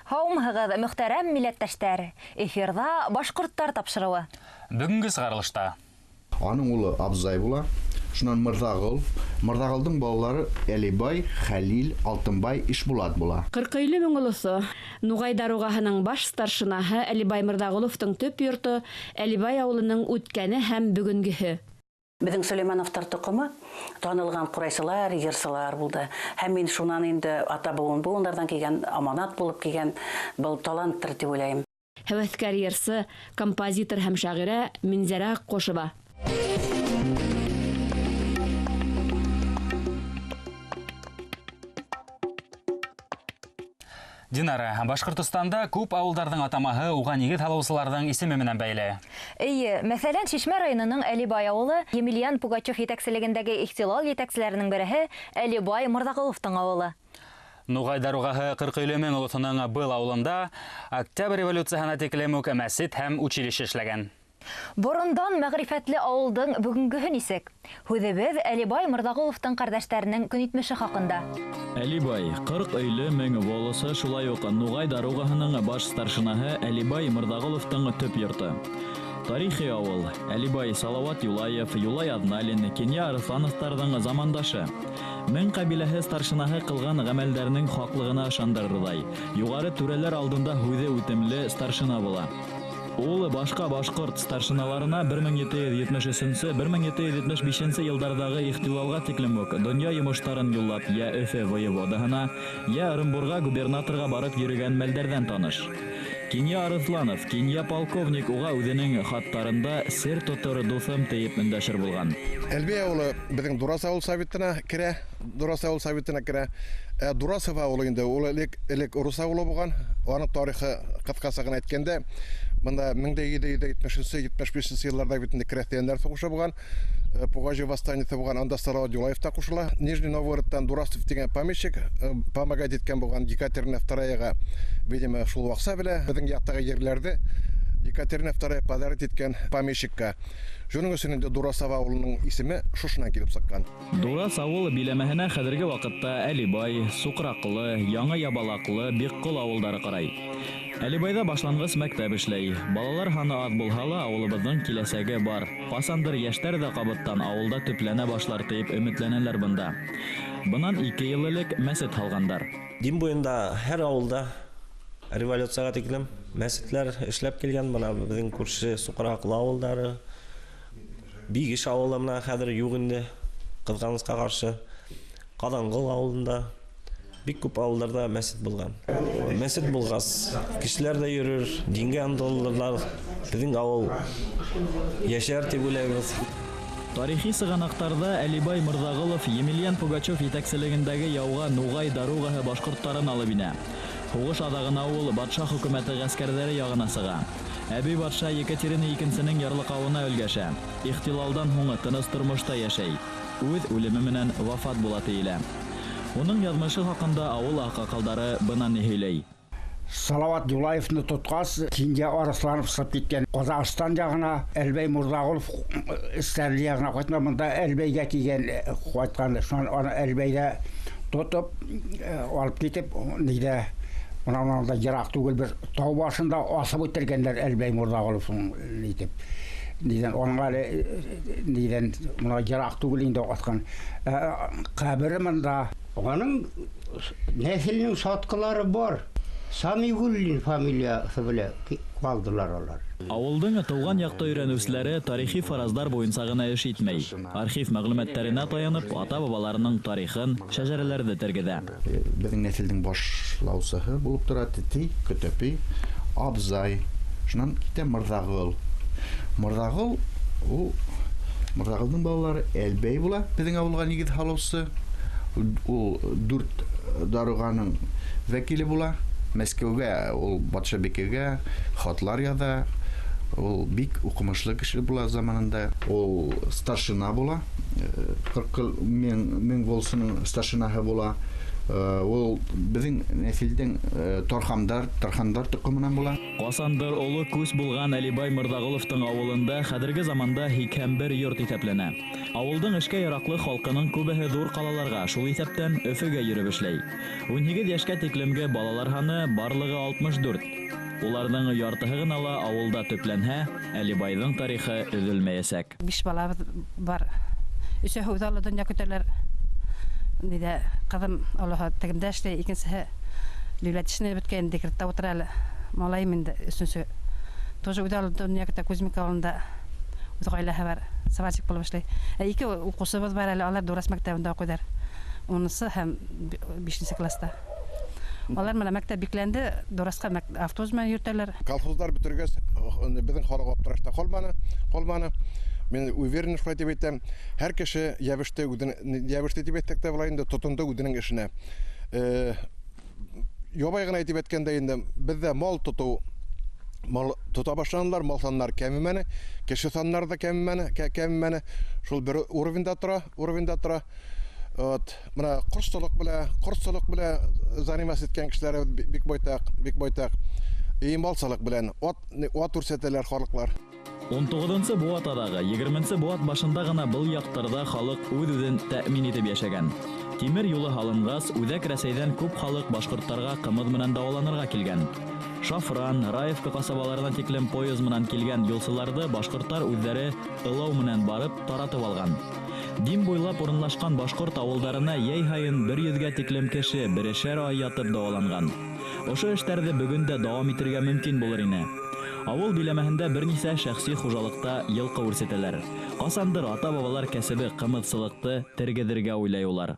Һаумыһығыҙ, мөхтәрәм милләттәштәр. Эфирда башҡорттар тапшырыуы. Бүгінгі сығарылышта. Аның улы Абзай була. Шунан Мырҙағыл. Мырҙағылдың балалары Әлибай, Хәлил, Алтынбай, Ишбулат була. Кыркыйлы Мөңгөлөсө. Нугай даругаһының баш старшинаһы Әлибай Мырҙағыловтың төп йорто Әлибай ауылының үткәне һәм бүгенгеһе. Беҙҙең Сөләймәновтар тоҡомо танылған ҡурайсылар, йырсылар булды. Һәм мин шунан инде ата-быуындарҙан килгән, аманат булып килгән был таланттыр дип уйлайым. Һәүәҫкәр йырсы, композитор һәм шағирә Минзәрә Ҡошова. Динара, Башҡортостанда күп ауылдарҙың атамаһы уға нигеҙ һалыусыларҙың исеме менән бәйле. Эйе, мәҫәлән, Шишмә районының Әлибай ауылы Емельян Пугачев етәкселегендәге ихтилал етәкселәренең береһе Әлибай Мырҙағыловтың ауылы. Нуғай даруғаһы Ҡырҡөйлө Мөңгөлөсөнөң был ауылында Октябрь революцияһына тиклем үк мәсет һәм училище эшләгән. Борондан мәғрифәтле ауылдың бүгенгеһе нисек? Һүҙебеҙ Әлибай Мырҙағыловтың ҡәрҙәштәренең көнитмеше хаҡында. Әлибай, 40 өйлө мең волосы, шулай уҡ Нуғай даруғаһының баш старшинаһы Әлибай Мырҙағыловтың төп йорто. Тарихи ауыл. Әлибай Салауат Юлаев, Юлай Аҙналин, Кинйә Арыҫлановтарҙың замандашы. Мең ҡәбиләһе старшинаһы ҡылған ғәмәлдәренең хаҡлығына ышандырырҙай. Юғары түрәләр алдында һүҙе үтемле старшина була. Ул башҡа башҡорт старшиналарына 1773-1775 йылдарҙағы ихтилалға тиклем үк донъя йомоштарын юллап, йә Өфө воеводаһына, йә Ырымбурға губернаторға барып йөрөгән мәлдәрҙән таныш. Кинйә Арыҫланов, Кинйә полковник уға үҙенең хаттарында сер тотор дуҫым тейеп өндәшер булған. Әлбей ауылы беҙҙең Дурас ауыл советына керә. Дурасов ауылы инде ул элек урыс ауылы булған. Аның тарихы ҡыҫҡаса ғына әйткәндә, бында 1770-75 йылларда бит инде крәҫтиәндәр сугышы булған. Пугачев восстаниесы булған, анда Салауат Юлаев та ҡушыла. Нижний Новгородтан Дурасов дигән помещик помогать иткән булған Екатерина II-га, видимо, шул ваҡса белә. Беҙҙең яҡтағы ерләрҙе Екатерина II подарит иткән помещикка. Шуның өсөн инде Дурасов ауылының исеме шушынан килеп сыҡҡан. Дурас ауыл биләмәһенә хәҙерге ваҡытта Әлибай, Суҡраҡлы, Яңы Ябалаҡлы, Бикҡол ауылдары ҡарай. Әлибайҙа башланғыс мәктәп эшләй. Балалар һаны аҙ булһа ла, ауылыбыҙҙың киләсәге бар. Ҡасандыр йәштәр ҙә ҡабыттан ауылда төпләнә башлар тиеп өмөтләнәләр бында. Бынан 2 йыл элек мәсет һалғандар. Дин буйында һәр ауылда революцияға тиклем мәсетләр эшләп килгән. Бына беҙҙең күрше Суҡраҡлы ауылдары, Бигеш ауылы менән хәҙер юҡ инде, ҡыҙғанысҡа ҡаршы. Ҡаҙанғол ауылында бик күп ауылдарҙа мәсет булған. Мәсет булғас, кешеләр дә йөрөр, дингә ынтылырлар. Беҙҙең ауыл йәшәр тип уйлайбыҙ. Тарихи сығанаҡтарҙа Әлибай Мырҙағылов Емельян Пугачев етәкселегендәге яуға Нуғай даруғаһы башҡорттарын алып инә. Һуғыш аҙағына ул батша хөкүмәте ғәскәрҙәре яғына сыға. Әбей батша Екатерина II-нең ярлыҡауына өлгәшә. Ихтилалдан һуң тыныс тормошта йәшәй. Үҙ үлеме менән вафат була тейелә. Уның яҙмышы хаҡында ауыл аҡаҡалдары бына ни һөйләй. Салауат Юлаевны тотҡас, Кинйә Арыҫланов сығып киткән. Ҡаҙағстан яғына, Әлбәй Мырҙағылов Стәрле яғына ҡайтма, бында Әлбәйгә килгән ҡайтҡан. Шунан Әлбәйҙә тотоп, алып китеп, ниҙә Унан да йыраҡ түгел бер тау башында асып үтергәндәр Әлбәй Мырҙағыловын итеп. Оның әле йыраҡ түгел инде атҡан. Ҡәбере мында. Оның нәҫелнең сатҡылары бар. Самигуллин фамилиясы белән ҡалдылар алар. Ауылдың тыуған яҡты өйрәнеүселәре тарихи фараздар буйынса ғына эш итмәй. Архив мәғлүмәттәренә таянып, ата-бабаларының тарихын, шәжәрәләрҙе тергеҙә. Беҙҙең нәҫелдең башлаусыһы булып тора Тетей, Көтөпей, Абзай, шунан китә Мырҙағыл. Мырҙағылдың балалары Әлбәй була, беҙҙең ауылға нигеҙ һалыусы. Ул 4 даруғаның вәкиле була. Мәскәүгә, ул батшабикәгә хатлар яҙа. Ул бик уҡымышлы кеше була заманында. Ул старшина була. 40 мең волосының старшинаһы була. Ул безнең нәселдән тархандар тукымынан була. Касандыр олы күз булган Әлибай Мырдагыловтың авылында хәзерге заманда 81 йорт исәпләнә. Авылдың эшкә яраклы халкының күбеһе зур калаларга, шул исәптән Өфөгә йөреп эшләй. 12 яшькә тиклемге балалар саны барлыгы 64. Уларның яртыһы гына ла авылда төпләнһә, Әлибайның тарихы өзелмәячәк. 5 бала бар. Өсөһе үҙаллы дөнья көтәләр. Диде кызым Аллаһ тегендә эшләй, икенчесе Лиләтишне беткән декретта утыра әле. Малайым инде өченче. Тоже үҙаллы дөнья көтә Кузьмик авылында. Үз гаиләһе бар. Саватчик булып эшләй. Ике укучыбыз бар әле, алар Дурас мәктәбендә укыйлар. Унысы һәм 5нче класста. Алар менә мәктәп бикләнде, Дураска автобус менән йөртәләр. Колхоздар бетергәс, безнең халык аптырашта калманы. Мен уверен шулай дип әйтәм, һәр кеше ябышты дип әйттек була инде, тотынды үзенең эшенә. Ябай гына дип әйткәндә инде бездә мал тота башланылар, мал саннары кәмемәне, кеше саннары да кәмемәне. Шул бер уровеньда тора. Вот, менә курслык белән заниматься иткән кешеләр бик байтак. Малсалык белән ат үрсәтәләр халыклар. 19-нчы буатадагы 20-нчы буат башында гына был яктарда халык үз-үзен тәэмин итеп яшәгән. Тимер юлы һалынгас, Үҙәк Рәсәйдән күп халык башкортларга кымыз менән дәваланырга килгән. Шафран, Раевка касабаларына тиклем поезд менән килгән юлсыларды башкортлар үзләре ылау менән барып таратып алган. Дим буйлап урынлашкан башкорт авылдарына яй һайын 100-гә тиклем кеше берешәр ай ятып дәваланган. Ошо эшләрне бүген дә дәвам итәргә мөмкин булыр ине. Авыл биләмәһендә бернисә шәхси хуҗалыкта йылкы үрсетәләр. Касандыр ата-бабалар кәсебе кымытсылыкты тергедергә уйлай улар.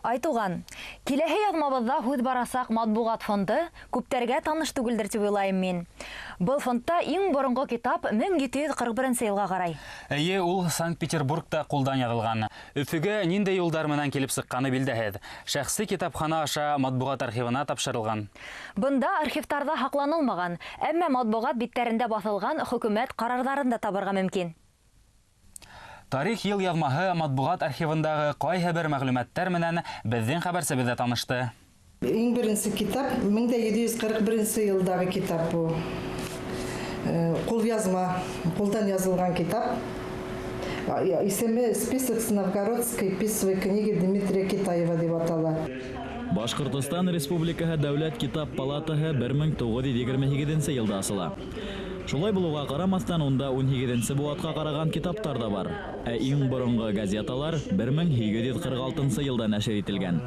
Айтуған, киләһе язмабызда һүз барасак матбугат фонды күптәргә таныш түгелдер дип уйлайм мин. Был фондта иң борынгы китап 1741 елга карай. Әйе, ул Санкт-Петербургта кулдан язылган. Өфөгә ниндәй юлдар менән килеп сыкканы билдәһез. Шәхси китапхана аша матбугат архивына тапшырылган. Бында архивтарда хакланылмаган, әмма матбугат биттәрендә басылган хөкүмәт карарларын да табырга мөмкин. Тарих ел язмаһы матбугат архивындагы кайһы бер мәгълүматтар менән безнең хәбәрсебездә танышты. Иң беренче китап 1741 елдагы китап бу. Кул язма, кулдан язылган китап. Исеме список с новгородской письмовой книги Дмитрия Китаева дип атала. Башкортстан Республикаһы Дәүләт китап палатаһы 1928 елда асыла. Шулай булуга карамастан, унда 18-нче буатка караган китаптар да бар. Ә иң борынгы газеталар 1846 елда нәшер ителгән.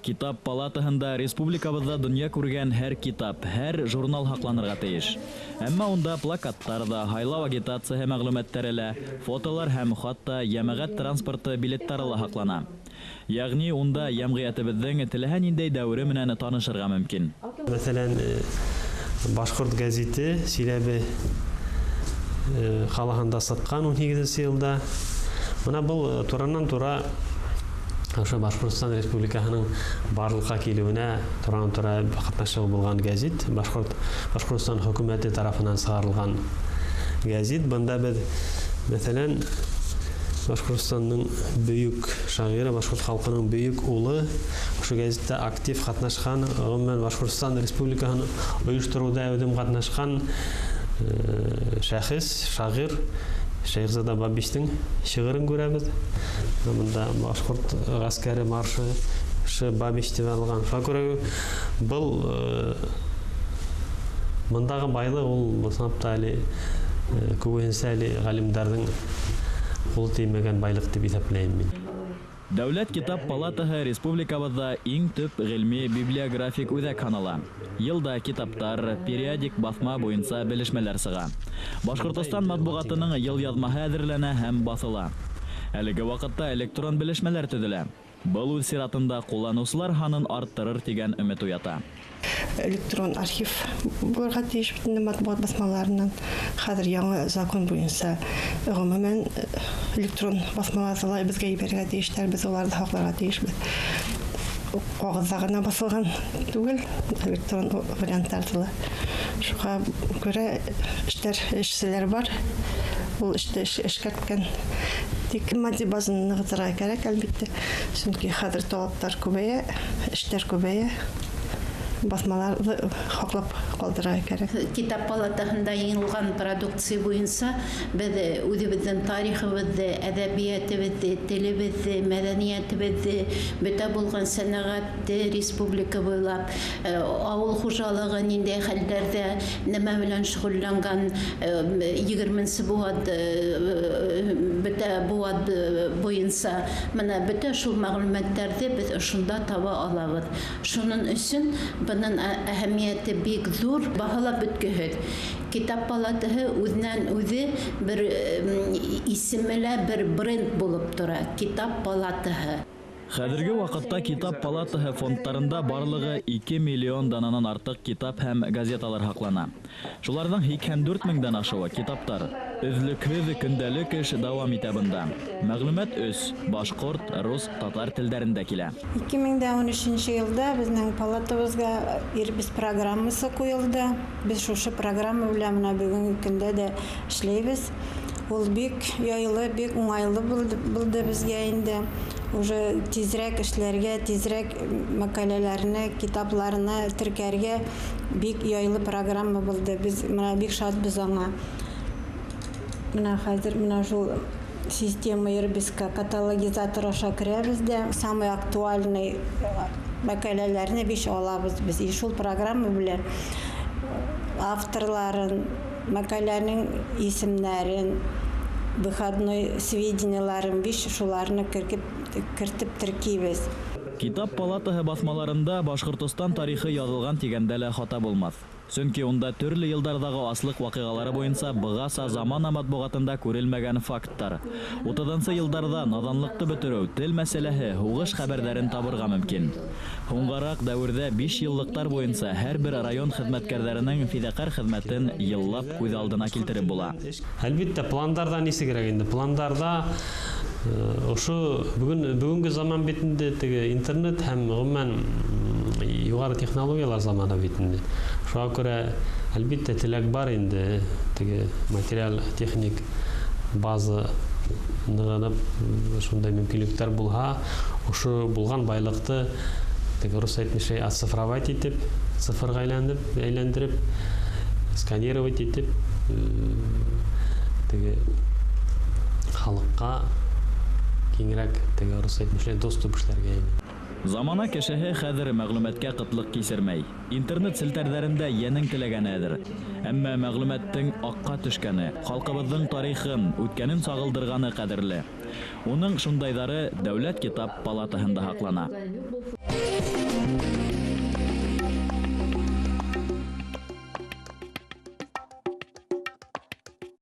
Китап палатаһында республикабызда дөнья күргән һәр китап, һәр журнал хакланырга тиеш. Әмма унда плакаттар да, һайлау агитациясе мәгълүматтары ла, фотолар һәм хатта җәмәгать транспорты билеттары ла хаклана. Ягъни унда җәмгыятебезнең теләһә ниндәй дәвре менән танышырга мөмкин. Мәсәлән, Башкорт газеты Силәбе халыгында сыккан 18 елда. Менә бу тураннан-тура ошо Башкортстан Республикаһының барлыкка килүенә тураннан-тура катнашы булган газет, Башкортстан хөкүмәте тарафынан чыгарылган газет. Бында без, мәсәлән, Башкортстанның бөек шагыйре, Башкорт халкының бөек улы, ошо газетта актив катнашкан, гомумән Башкортстан Республикаһын оештыруда өдем катнашкан шәхес, шагыйр Шәйхзада Бабиштың шигырын күрәбез. Монда Башкорт гаскәре маршы Бабиш дип алган. Шакыры был мондагы байлык ул санапта әле күбенсәле галимдәрнең кул тимәгән байлык дип исәпләйм мин. Дәүләт китап палатаһы республикабызда иң төп гыйльми библиографик үзәк һанала. Елда китаптар, периодик басма буенча белешмәләр сыга. Башкортстан матбугатының ел язмаһы әзерләнә һәм басыла. Әлеге вакытта электрон белешмәләр төзелә. Был үз сиратында кулланучылар ханын арттырыр дигән өмет уята. Электрон архив булырга тиеш бит матбугат басмаларыннан. Хәзер яңа закон буенча гомумән электрон басмаларны безгә ибәргә тиештәр, без аларны хакларга тиешбез. Кагызда гына басылган түгел, электрон вариантларда Шуға күрә эшчеләр бар. Ул эшкәрткән. Тик матди базаны ныгытырга кирәк, әлбәттә. Чөнки хәзер талаптар күбәя, эшләр күбәя. Басмаларны хаклап калдырырга кирәк. Китап палатасында йыйылган продукция буенча без үзебезнең тарихыбызны, әдәбиятыбызны, телебезне, мәдәниятебезне, бөтә булган сәнәгатьне республика буйлап, авыл хуҗалыгы ниндәй хәлләрдә, нәмә белән шөгыльләнгән 20нче буат бөтә буат буенча менә бөтә шул мәгълүматларны без шунда таба алабыз. Шуның өчен bunun әһәмияте бик зур, баһалап беткеһез. Китап палатаһы үзеннән-үзе бер исемле бер бренд булып тора. Китап палатаһы. Хәзерге вакытта китап палатаһы фондтарында барлыгы 2 миллион дананан артык китап һәм газеталар һаклана. Шуларның 84 меңдән ашуы китаптар. Өзлөкһөз көндәлек эш дәвам итә бында. Мәгълүмат өс, башкорт, рус, татар телләрендә килә. 2013 елда безнең палатабызга ирбис программасы куелды. Без шушы программа белән менә бүгенге көндә дә эшләйбез. Ул бик яйлы, бик уңайлы булды безгә инде. Уже тизрәк эшләргә, тизрәк мәкаләләрне, китапларны теркәргә бик яйлы программа булды. Без менә бик шатбыз аңа. Менә хәзер менә шул система ирбиска каталогизатор аша керәбез дә, самый актуальный мәкаләләрне биш алабыз без. И шул программа белән авторларын, мәкаләнең исемнәрен, выходной сведенияларын биш шуларны кертеп теркибез. Китап палатаһы басмаларында Башкортстан тарихы язылган дигәндә лә хата булмас. Чөнки унда төрле еллардагы аслык вакыйгалары буенча быгаса замана матбугатында күрелмәгән факттар. 30нчы елларда наданлыкты бетерү, тел мәсьәләһе, хугыш хәбәрләрен табырга мөмкин. Хуңгарак дәвердә 5 еллыктар буенча һәрбер район хезмәткәрләренең фидакар хезмәтен еллап күз алдына килтереп була. Әлбәттә, пландарда нисе кирәк инде? Пландарда ошо бүгенге заман битендә теге интернет һәм гомумән югары технологиялар заманы битендә. Шуңа күрә әлбәттә теләк бар инде теге материал техник база ныгынып шундай мөмкинлекләр булһа, ошо булган байлыкты теге рус әйтмешә оцифровать итеп, цифрга әйләндереп, сканировать итеп теге халыкка киңрәк теге рус әйтмешә доступ эшләргә. Замана кешеһе хәзер мәгълүматкә кытлык кисермәй. Интернет селтәрләрендә янең теләгәнедер. Әмма мәгълүматтың акка төшкәне, халкыбызның тарихын, үткәнен сагылдырганы кадерле. Уның шундайдары Дәүләт китап палатаһында һаклана.